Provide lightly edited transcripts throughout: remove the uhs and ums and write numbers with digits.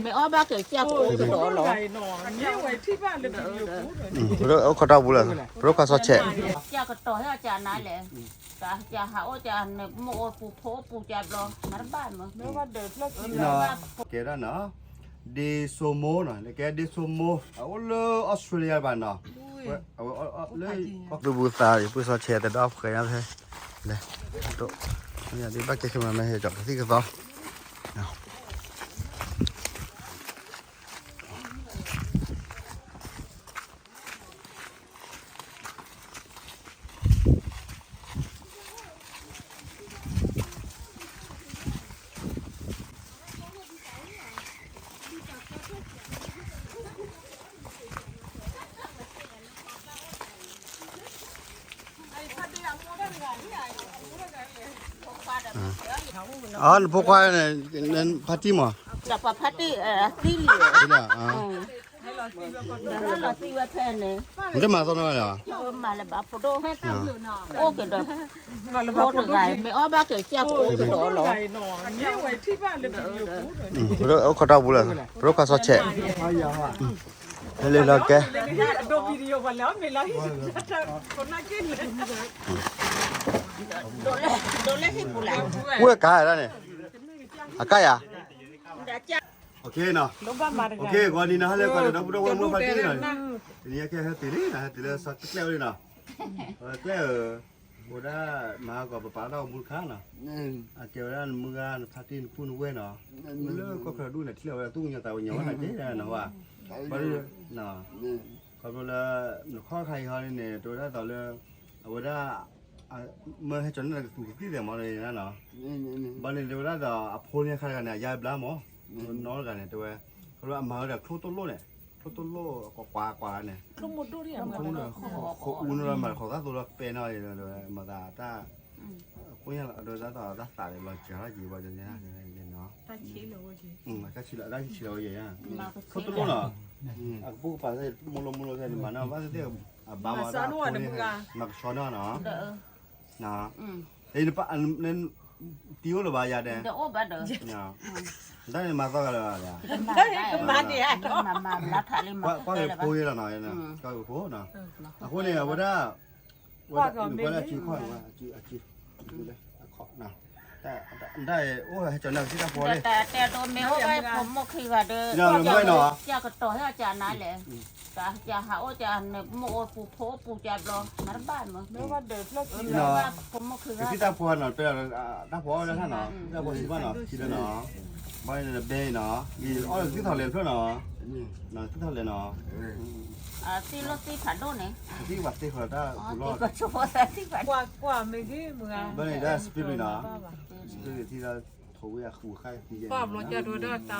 ไม่อ้อบ้าเกิดเจ้าโอ้กระโดดหรอเนี่ยไว้ที่บ้านเลยเราเอาขดาบุเลยเราก็สอดแฉะเจ้ากระโดดให้อาจารย์นั่นแหละจะหาอาจารย์เนี่ยโมปูโพปูจับรอมาบ้านมั้งไม่ว่าเดินแล้วกินเกล้าเนาะเดโซโมเนาะแกเดโซโมเอาเลยออสเตรเลียบ้านเนาะเอาเลยดูบูซาอยู่บูซาแฉะแต่ดอกเคยนะเฮ้ยเลยตัวเนี่ยที่บ้านแกขึ้นมาไม่เห็นจับที่กระต่ายอ๋อพวกว่าเนี่ยนั่นพัดที่หมอจับพัดที่ที่เหลือที่ละอ๋อแล้วเราตีว่าแทนเลยมันจะมาตอนไหนอ่ะมาแล้วบ้าโฟโต้ให้ตั้งอยู่เนาะโอ้เกิดอะไรโคตรไงไม่อ้อบ้าเกิดเจ้าโอ้กระโดดหรอเนี่ยไว้ที่บ้านเลยเราเอาขดาบุเลยเราก็สอดแฉะเลยเราแกดูวิดีโอมาแล้วไม่ไรคนน่ากินเลยโดนเล่ที่ปูหลังกูจะกายแล้วเนี่ยอากายอ่ะโอเคเนาะโอเคก่อนนี้นะฮะเลยก่อนเราพูดว่ามันพัดที่หน่อยทีนี้แค่ตีนี่นะตีเลยสักเกลียวเลยนะเกลียวบูดามากับป้าเราบุญค้างนะเกี่ยวกับมือพัดที่พูนเว้ยเนาะมันเลิกก็กระดูกเนี่ยเที่ยวตุ้งยังแต่วันยังวันไหนเจ๊นะว่าบริเนาะเขาบอกว่าข้อใครเขาเนี่ยตัวได้ต่อเลยบูดาเมื่อให้จนนั่นถูกที่เดียวมาเลยนะเนาะบันนี้เดี๋ยวเราจะพูดเนี่ยใครกันเนี่ยยายบล้าหมอน้องกันเนี่ยตัวเขาว่ามาแบบครูต้นโลเนี่ยครูต้นโลกว่าเนี่ยครูหมดดูดิครูเนี่ยเขาอุ่นเรามาเขาตั้งตัวเราเป็นอะไรเลยมาตาคุยอะไรโดยตาตาเลยเราเจออะไรจีบจะเนี่ยเนาะตาชี้เลยก็ชี้แล้วได้ชี้แล้วอย่างเงี้ยครูต้นโลเนาะพวกป้าเนี่ยมุลใช่ไหมมันว่าจะเที่ยวบ้ามาได้มาชอนเนาะนะเฮ้ยนี่ป้านั่นตีโอหรือบ้ายาเด้เดี๋ยวโอ้บ้าเด้อได้มาต่อกันเลยมาเดี๋ยวมาลัดทะเลมาก็เลยพูดแล้วหน่อยนะก็พูดนะพูดเนี่ยว่าจีข้อว่าจีเลยขอนะแต่ได้โอ้ให้จนเราที่จะพูดเลยแต่โดนเมลไปผมโมคีว่าเด้อเจ้าก็ต่อให้อาจารย์นั่นแหละจะหาอาจารย์เนี่ยโมปูโพปูจับรอมาบ้านมั้งไม่ว่าเดินแล้วกินผมโมคีที่ตาพูดหน่อยเป็นตาพูดแล้วท่านเนาะตาพูดที่บ้านเนาะคิดแล้วเนาะบ้านเนี่ยเบย์เนาะมีอ๋อที่ถอดเลนเพื่อนเนาะที่ถอดเลนเนาะที่รถที่ผ่านโน่นเนี่ยที่วัดที่เขาได้กุลอดก็ชัวร์ที่ผ่านกว่าไม่กี่เมืองบ้านเนี่ยได้สปิริตเนาะสปิริตที่เราถูกอยากขู่ใครที่ป้าบรถจะดูได้ตา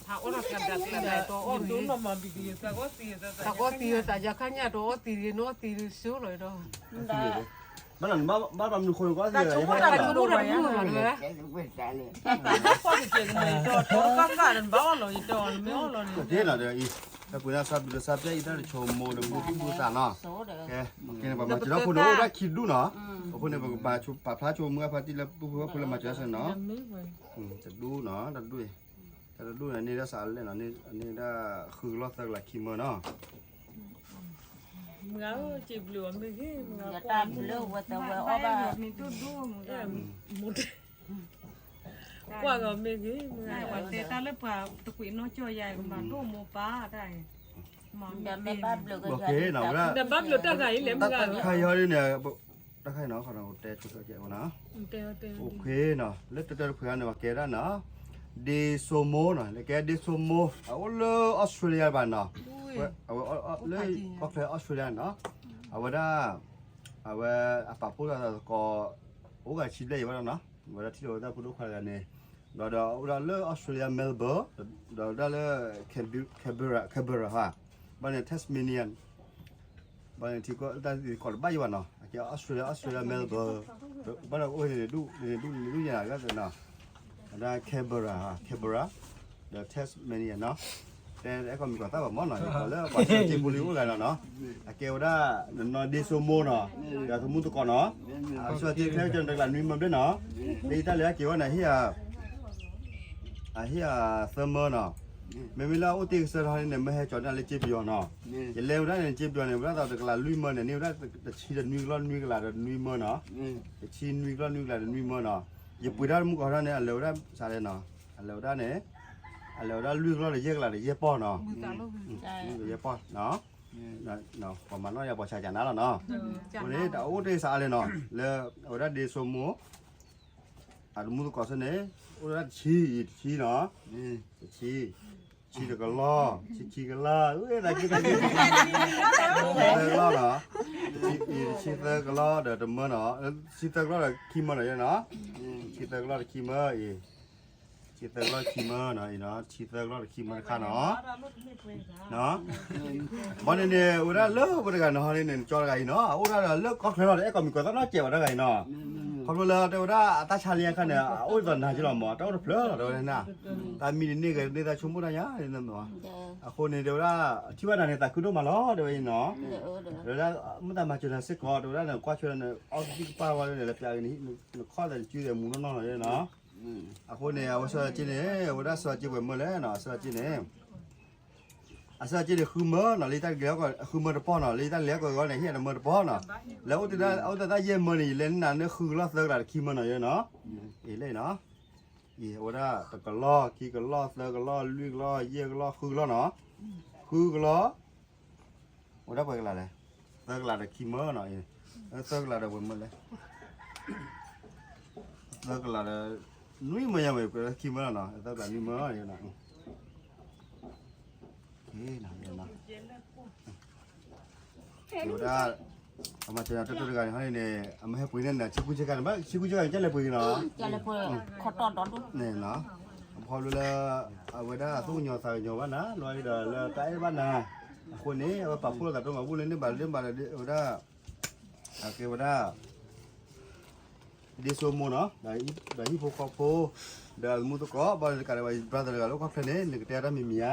ถ้าorang kada kada to on tu no ma bi ki sa ko ti ta ja khanya to ti no ti su loi doบ้านมีคนก็เสียใช่ไหมดูได้ดูเลยพอจะเจอกันเลยtoก็กันบ้าเลยtoไม่เอาเลยเดี๋ยวนะเดี๋ยวอีถ้าคุณจะสับใจอีนั่นชมโมเดลผู้สานเนาะแกโอเคนะประมาณจะเราคุณได้คิดดูเนาะคุณเนี่ยปาชุปาพระชมเมื่อพระที่เราผู้ว่าคุณละมาเจอสันเนาะจะดูเนาะดัดด้วยแต่ดูอันนี้ได้สารเลยเนาะอันนี้ได้คือรถสักหลักคิมเนาะมึงเอาจีบหลวงไปที่มึงเอาตามเรื่องว่าแต่ว่าอ้อบ้ามีตู้ดูมึงหมดกว่าก็ไม่กี่มึงเอาแต่ตาเล็บป่าตะกุยน้องจ่อใหญ่กว่าดูโมป้าได้เดี๋ยวแม่บ้านเลือกโอเคเนาะแล้วเดี๋ยวบ้านเลือกตั้งไงเลยมึงเอาใครย่อยเนี่ยตั้งใครเนาะเขาเราเตะชุดเจ้าเนาะโอเคเนาะแล้วจะเพื่อนเนี่ยว่าแกได้เนาะเดโซโมเนาะแล้วแกเดโซโมเอาเลยออสเตรเลียบ้านเนาะเอาเลยก็คือออสเตรเลียเนาะเอาว่าได้เอาว่าป้าพูดแล้วก็โอ้ก็ชิดเลยว่าเนาะว่าที่เราได้พูดคุยกันเนี่ยเราเลยออสเตรเลียเมลเบิร์นเราเลยแคนเบราฮะบ้านเนี่ยเทสเมเนียนบ้านที่ก็ได้ก่อนบ้านอยู่เนาะเกี่ยวออสเตรเลียเมลเบิร์นบ้านเราโอ้ยดูอย่างก็เนาะได้แคนเบราเดอะเทสเมเนียนเนาะแต่ไอ้คนมีก่อนตั้งแบบมอหน่อยก่อนแล้วก่อนจะจิมบุรีอะไรเนาะเกี่ยวได้นอนดิโซโมเนาะเดี๋ยวสมมุติก่อนเนาะส่วนที่แค่จนตลาดนี้มันด้วยเนาะดีแต่เลยเกี่ยวว่าไหนที่ เฮียเสมอเนาะไม่มีแล้วอุติสถานเนี่ยไม่ให้จอดอะไรเจ็บอยู่เนาะอย่าเร็วได้เนี่ยเจ็บอยู่เนี่ยเวลาเราตะกลาลุยมือเนี่ยนี่ได้แต่ชีจะนุยร้อนนุยกลานุยมือเนาะชีนุยร้อนนุยกลานุยมือเนาะอย่าปุยได้มุกเขาเนี่ยเร็วได้สาเลยเนาะเร็วได้เนี่ยเร็วได้ลุยร้อนเลยเยอะกลาเลยเยอะป้อเนาะเยอะป้อเนาะเนาะประมาณนั้นอย่าบอกชายจานะแล้วเนาะวันนี้แต่อุติสาเลยเนาะแล้วอุติเดสโมอาดูมุกก่อนสิเนี่ยอุติชีเนาะชีตะกล้อชีกล้อเอ้ยอะไรกันเนี่ยชีตะกล้อเนาะชีตะกล้อเดี๋ยวเมื่อเนาะชีตะกล้อขี้เมื่อไหร่เนาะชีตะกล้อขี้เมื่อชีตะกล้อขี้เมื่อเนาะเนาะชีตะกล้อขี้เมื่อข้าเนาะเนาะวันนี้เนี่ยอุราเลิกวันกันเนาะนี่เนี่ยจอดกันเนาะอุราเลิกก็เคยเราได้ก็มีคนต้องเจ็บอะไรเนาะเขาเลิกแต่ว่าตาชาเลียกันเนี่ยโอ้ยตอนนั้นจะหล่อหมอต้องเพลิดเราเลยนะตามีนี่กันนี่ตาชุ่มบุญนะนี่นั่นเนาะคนเนี่ยเดี๋ยวที่ว่าเนี่ยตาคือโดมาล้อเดี๋ยวเนาะเดี๋ยวมันตามมาจนสิกอเดี๋ยวเนี่ยกว่าชวนเนี่ยเอาที่ป้าว่าเนี่ยแล้วอย่างนี้ข้อแต่ชื่อเดี๋ยวมุนน้องเลยเนาะคนเนี่ยว่าสวัสดีเนี่ยว่าสวัสดีเมื่อแล้วเนาะสวัสดีเนี่ยสวัสดีเนี่ยคือเมื่อเนาะลิตาเลี้ยวก็คือเมื่อป้อเนาะลิตาเลี้ยวก็เนี่ยเฮียเมื่อป้อเนาะแล้วเอาแต่ได้เยี่ยมเมื่อนี่เล่นนั่นเนี่ยคือเราเลิกแล้วขี้เมื่อเนาะเนาะเลยเนาะว่าตะกล้อขี้กล้อเลิกกล้อลุยกล้อเยี่ยกล้อคือล้อเนาะคือกล้อว่าไปกันเลยเลิกแล้วขี้เมื่อเนาะเลิกแล้วเมื่อเมื่อเลยเลิกแล้วนุ้ยเมื่อยังไม่ขี้เมื่อเนาะเลิกแล้วนุ้ยเมื่อเนี่ยนะนะเดี๋ยวนะเดี๋ยวได้เอามาเจอตัวกันให้เนี่ยเอามาให้ปุ๋ยเนี่ยชิคุจิกันบ้างชิคุจิกันจะเลยปุ๋ยเนาะจะเลยปุ๋ยขอตอนดูเนี่ยเนาะพอรู้แล้วเอาไว้ได้ตู้หยอดใส่หยอดบ้านนะลอยเดี๋ยวเลยใต้บ้านนะคนนี้เอาปรับพูดกับตัวมาพูดเล่นบ้านเล่นบ้านเอาได้โอเคเอาได้ดีสมเนาะได้ฮิปโปคอโพเดี๋ยวมุตุกะบอลกันไว้บราเดอร์กันลูกค้าเนี่ยนึกแต่ได้มีเมีย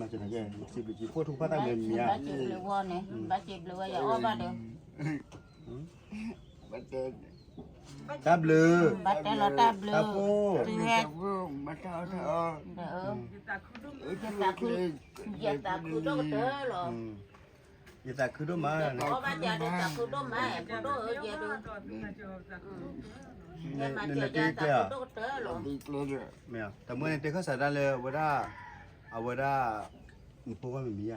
มาจากไหนเนี่ยสิบพูดทุกภาษาเป็นเมียบาจิบเลยว่าเนี่ยบาจิบเลยว่าอย่าอ้อบ้าเด้อตับเลยบาเตลตับเลยตีแฮกมาเท่าเด้อยตาคือดอกเตอหรอยตาคือดอกมาอ้อบ้าจะได้ตาคือดอกมาปุ๊ดเยอะดูเนี่ยมาเจอตาคือดอกเตอหรอไม่แต่เมื่อเนี่ยเขาใส่ได้เลยว่าเอาว่ามีพวกว่ามีเมีย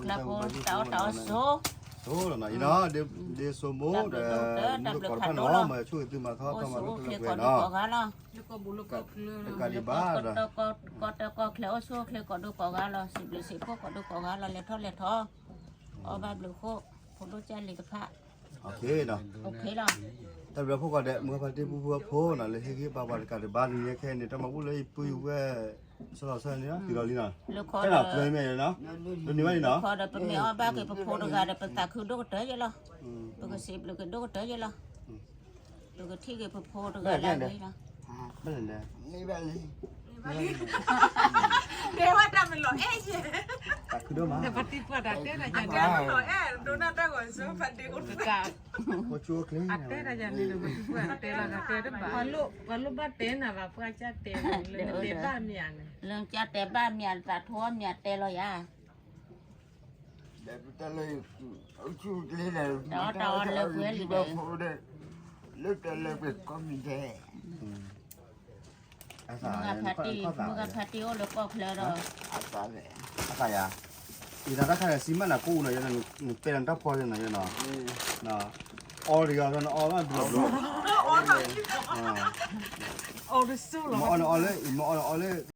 แล้วพวกเต่าโซ่หรอเนาะเดี๋ยวสมมุติมุตุกะเนาะมาช่วยตื่นมาทอดเข้ามาลูกเรือเนาะแล้วก็บุลุกก็กาลิบาร์ก็เคล้าสู้เคล้าก็ดูกองกันแล้วสิบพวกก็ดูกองกันแล้วเลทออ๋อบ้านบลูโคผมรู้จักเลยกับพระโอเคเนาะโอเคแล้วแต่เราพวกก็เด็กเมื่อพอดีพวกพ่อน่ะเลยที่บ้านกันบ้านนี้แค่นี้ถ้ามาพูดเลยปุยว่าสลับเส้นนี้นะที่เราลีน่ะแค่หลับเลยไม่เนาะตัวนี้ไม่เนาะพอเดี๋ยวเป็นเมียบ้านก็เป็นพ่อเดี๋ยวเป็นตาคือดูกเต๋อยังล่ะดูกสิบดูกดูกเต๋อยังล่ะดูกที่ก็เป็นพ่อดูกอะไรนี่นะไม่เห็นเลยนี่แบบนี้เดี๋ยวว่าทำเป็นหล่อเอ๊ะคือด้วยมั้งแต่ปฏิบัติเต้นอะไรอย่างนั้นหล่อเอ๊ะดูหน้าตาก่อนซื้อปฏิบัติกันโคชัวคลีนเต้นอะไรอย่างนี้ดูปฏิบัติเต้นอะไรเต้นบ้าวันลูกบ้านเต้นอะแบบเพื่อจะเต้นเรื่องเต้นบ้านเมียนเรื่องจะเต้นบ้านเมียนตาท้วมเมียนเต้นเลยอ่ะเดี๋ยวจะเลยชูคลีนเลยตอนเลยเพื่อนเลยเลือกแต่เลยเป็นก็มีแท้มึงกับพาติโอแล้วก็เคลียร์แล้วอะไรอ่ะอีน่าจะแค่ซิมันนะกูเนาะยันเป็นทับพอยันเนาะยันเนาะเนาะออริกาเนาะออมาดูดูออริสูหรอออเลย